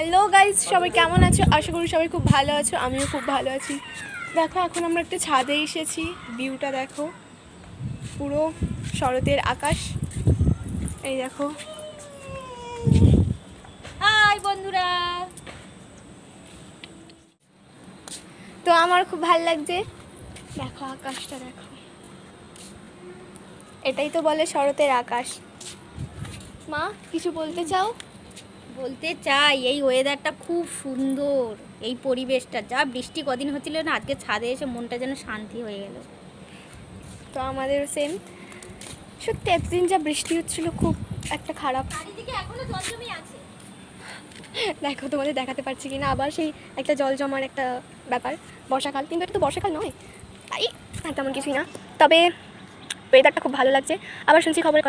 Hello guys, সবাই কেমন আছো? আশা করি সবাই খুব ভালো আছো। আমিও খুব ভালো আছি। দেখো, এখন আমরা একটা ছাদে এসেছি। ভিউটা দেখো, পুরো শরতের আকাশ। এই দেখো। হাই বন্ধুরা। তো আমার খুব ভালো লাগছে। দেখো আকাশটা দেখো, এটাই তো বলে শরতের আকাশ। মা, কিছু বলতে চাও? বলতে চাই এই ওয়েদারটা খুব সুন্দর, এই পরিবেশটা যা বৃষ্টি কদিন হচ্ছিল না, আজকে ছাদে এসে মনটা যেন শান্তি হয়ে গেল। তো আমাদের সেম। সত্যি এতদিন যা বৃষ্টি হচ্ছিল, খুব একটা খারাপ। চারিদিকে এখনো জল জমে আছে। দেখো, তোমাদের দেখাতে পারছি কি না, আবার সেই একটা জল জমার একটা ব্যাপার। বর্ষাকাল, কিন্তু এটা তো বর্ষাকাল নয়, তাই তেমন কিছুই না। তবে ওয়েদারটা খুব ভালো লাগছে। আবার শুনছি খবরের